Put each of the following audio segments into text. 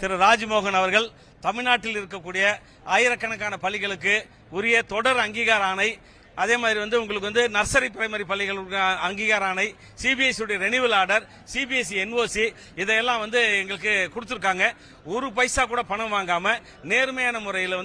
திரு ராஜ்மோகன் அவர்கள் தமிழ்நாட்டில் இருக்கக்கூடிய ஆயிரக்கணக்கான பள்ளிகளுக்கு உரிய தொடர் அங்கீகார ஆணை, அதே மாதிரி உங்களுக்கு நர்சரி பிரைமரி பள்ளிகளுக்கு அங்கீகார ஆணை, சிபிஎஸ்இ உடைய ரெனிவல் ஆர்டர், சிபிஎஸ்இ என்ஓசி இதையெல்லாம் எங்களுக்கு கொடுத்திருக்காங்க. ஒரு பைசா கூட பணம் வாங்காம நேர்மையான முறையில்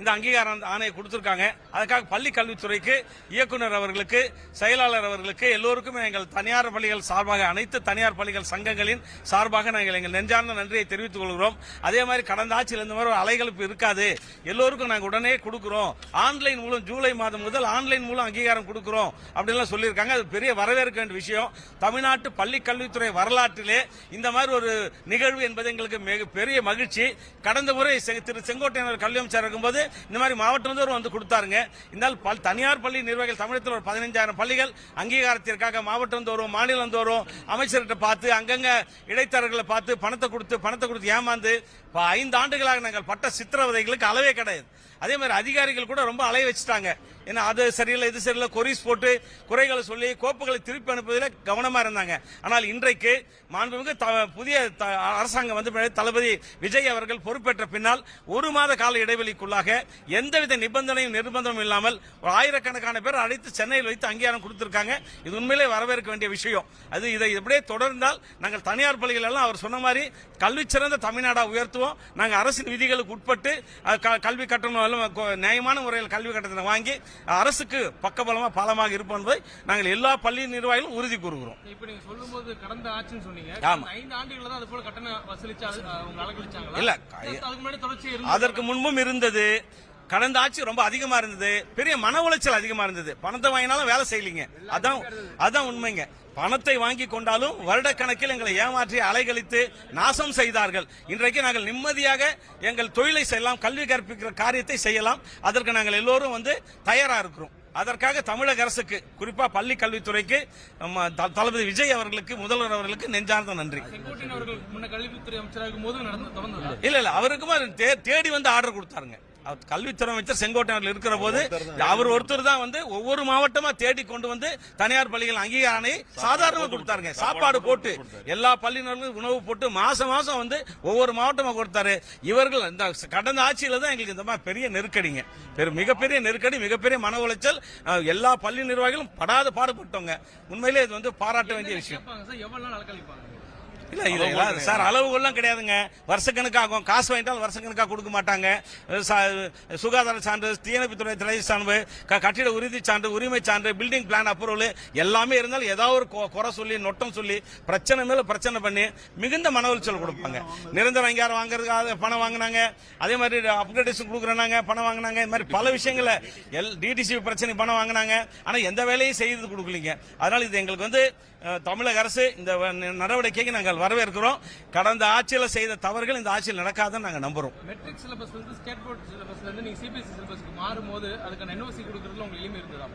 இந்த அங்கீகார ஆணையை கொடுத்திருக்காங்க. அதுக்காக பள்ளி கல்வித்துறைக்கு, இயக்குனர் அவர்களுக்கு, செயலாளர் அவர்களுக்கு, எல்லோருக்குமே எங்கள் தனியார் பள்ளிகள் சார்பாக, அனைத்து தனியார் பள்ளிகள் சங்கங்களின் சார்பாக நாங்கள் எங்கள் நெஞ்சார்ந்த நன்றியை தெரிவித்துக் கொள்கிறோம். அதே மாதிரி கடந்த ஆட்சியில் இந்த மாதிரி ஒரு அலைகழிப்பு இருக்காது, எல்லோருக்கும் நாங்கள் உடனே கொடுக்கிறோம், ஆன்லைன் மூலம் ஜூலை மாதம் முதல் ஆன்லைன் மூலம் அங்கீகாரம் கொடுக்கிறோம் அப்படின்லாம் சொல்லியிருக்காங்க. அது பெரிய வரவேற்க வேண்டிய விஷயம். தமிழ்நாட்டு பள்ளி கல்வித்துறை வரலாற்றிலே இந்த மாதிரி ஒரு நிகழ்வு என்பது எங்களுக்கு மிகப்பெரிய மகிழ்ச்சி. கடந்த முறை திரு செங்கோட்டையன் கல்வி அமைச்சர் இருக்கும்போது இந்த மாதிரி மாவட்டம் கொடுத்தாருங்க. இந்த தனியார் பள்ளி நிர்வாகிகள் தமிழகத்தில் ஒரு 15,000 பள்ளிகள் அங்கீகாரத்திற்காக மாவட்டம் தோறும், மாநிலம் தோறும் அமைச்சர்கிட்ட பார்த்து, அங்கங்க இடைத்தரகர்களை பார்த்து பணத்தை கொடுத்து ஏமாந்து 5 ஆண்டுகளாக நாங்கள் பட்ட சித்திரவதைகளுக்கு அளவே கிடையாது. அதே மாதிரி அதிகாரிகள் கூட ரொம்ப அலைய வச்சுட்டாங்க. ஏன்னா அது சரியில்லை, இது சரியில்லை, கொரிஸ் போட்டு குறைகளை சொல்லி கோப்புகளை திருப்பி அனுப்புவதில் கவனமா இருந்தாங்க. ஆனால் இன்றைக்கு மாண்புமிகு புதிய அரசாங்கம் தளபதி விஜய் அவர்கள் பொறுப்பேற்ற பின்னால் 1 மாத கால இடைவெளிக்குள்ளாக எந்தவித நிர்பந்தமும் இல்லாமல் ஆயிரக்கணக்கான பேர் அழைத்து சென்னையில் வைத்து அங்கீகாரம் கொடுத்திருக்காங்க. இது உண்மையிலே வரவேற்க வேண்டிய விஷயம். இதை இப்படியே தொடர்ந்தால் நாங்கள் தனியார் பள்ளிகள் எல்லாம் அவர் சொன்ன மாதிரி கல்வி சிறந்த தமிழ்நாடா உயர்த்துவோம். நாங்கள் அரசின் விதிகளுக்கு உட்பட்டு கல்வி கட்டணம் நியாயமான முறையில் கல்வி கட்டணத்தை வாங்கி அரசுக்கு பக்கபலமா பாலமாக இருப்போம் என்பதை நாங்கள் எல்லா பள்ளி நிர்வாகிகளும் உறுதி கூறுகிறோம். இப்ப நீங்க சொல்லும்போது கடந்த ஆட்சின்னு சொன்னீங்க, 5 ஆண்டுகள்ல தான் அது போல கட்டணம் வசூலிச்சு இல்ல, அதற்கு முன்பும் இருந்தது. கடந்த ஆட்சி ரொம்ப அதிகமா இருந்தது, பெரிய மன உளைச்சல் அதிகமா இருந்தது. பணத்தை வாங்கினாலும் வேலை செய்யலீங்க. அதான் உண்மைங்க. பணத்தை வாங்கி கொண்டாலும் வருடக்கணக்கில் எங்களை ஏமாற்றி அலைகழித்து நாசம் செய்தார்கள். இன்றைக்கு நாங்கள் நிம்மதியாக எங்கள் தொழிலை செய்யலாம், கல்வி கற்பிக்கிற காரியத்தை செய்யலாம். அதற்கு நாங்கள் எல்லோரும் தயாரா இருக்கிறோம். அதற்காக தமிழக அரசுக்கு, குறிப்பா பள்ளி கல்வித்துறைக்கு, தளபதி விஜய் அவர்களுக்கு, முதல்வர் அவர்களுக்கு நெஞ்சார்ந்த நன்றி. கல்வித்துறை அமைச்சராக இல்ல அவருக்கும் தேடி ஆர்டர் கொடுத்தாருங்க. கல்வித்துறை அமைச்சர் செங்கோட்டையன் இருக்கிற போது அவர் ஒருத்தர் தான் ஒவ்வொரு மாவட்டமா தேடி கொண்டு தனியார் பள்ளிகள் அங்கீகாரனை சாதாரணமா கொடுத்தாருங்க. சாப்பாடு போட்டு எல்லா பள்ளியினர்களுக்கும் உணவு போட்டு மாசம் ஒவ்வொரு மாவட்டமா கொடுத்தாரு. இவர்கள் இந்த கடந்த ஆட்சியில தான் எங்களுக்கு இந்த மாதிரி பெரிய நெருக்கடிங்க, மிகப்பெரிய நெருக்கடி, மிகப்பெரிய மன உளைச்சல். எல்லா பள்ளி நிர்வாகிகளும் படாத பாடுபட்டவங்க. உண்மையிலே இது பாராட்ட வேண்டிய விஷயம். இல்ல சார், அளவுகள்லாம் கிடையாதுங்க. வருஷக்கணக்காகும். காசு வாங்கிட்டாலும் வருஷக்கணக்காக கொடுக்க மாட்டாங்க. சுகாதார சான்று, தீயணைப்புத்துறை துறை சான்று, கட்டிட உறுதி சான்று, உரிமை சான்று, பில்டிங் பிளான் அப்ரூவல் எல்லாமே இருந்தாலும் ஏதாவது ஒரு குறை சொல்லி, நொட்டம் சொல்லி, பிரச்சனை மேல பிரச்சனை பண்ணி மிகுந்த மன உளைச்சல் கொடுப்பாங்க. நிரந்தர அங்கீகாரம் வாங்குறதுக்காக பணம் வாங்கினாங்க, அதே மாதிரி அப்கிரேடேஷன் கொடுக்குறாங்க பணம் வாங்கினாங்க. இந்த மாதிரி பல விஷயங்களை டிடிசி பிரச்சனை பணம் வாங்கினாங்க. ஆனா எந்த வேலையும் செய்து கொடுக்கலீங்க. அதனால இது எங்களுக்கு தமிழக அரசு இந்த நடவடிக்கைக்கு நாங்கள் வரவேற்கிறோம். கடந்த ஆட்சியில் செய்த தவறுகள் இந்த ஆட்சியில் நடக்காதுன்னு நாங்கள் நம்புறோம். மெட்ரிக் சிலபஸ் ஸ்டேட் போர்ட் சிலபஸ்ல நீங்க சிபிஎஸ்இ சிலபஸ்க்கு மாறும்போது அதுக்கான என்ஓசி கொடுக்கிறதுல உங்களுக்கு எளிமை இருந்ததா?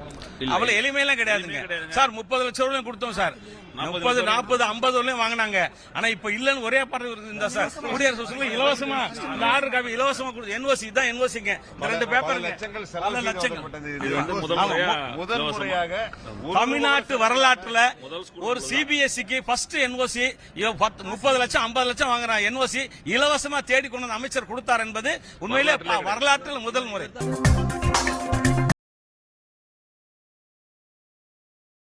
அவ்வளவு எளிமையெல்லாம் கிடையாதுங்க சார். 30 லட்சம் ரூபாய் கொடுத்தோம் சார். 30, 40, 50 வரலையும் வாங்கினாங்க. ஆனா இப்ப இல்லன்னு ஒரே பாட்டு இருந்தா சார், குடியரசு இலவசமா அந்த ஆர்டர் காப்பி இலவசமா கொடுத்து என்ஓசி தான் என்ஓசிங்க. 2 பேப்பர் லட்சங்கள் தமிழ்நாட்டு வரலாற்றுல ஒரு சிபிஎஸ்இக்கு ஃபர்ஸ்ட் என்ஓசி 30 லட்சம் 50 லட்சம் வாங்குறான். என்ஓசி இலவசமா தேடி கொண்டு அமைச்சர் கொடுத்தார் என்பது உண்மையிலே வரலாற்றில் முதல் முறை.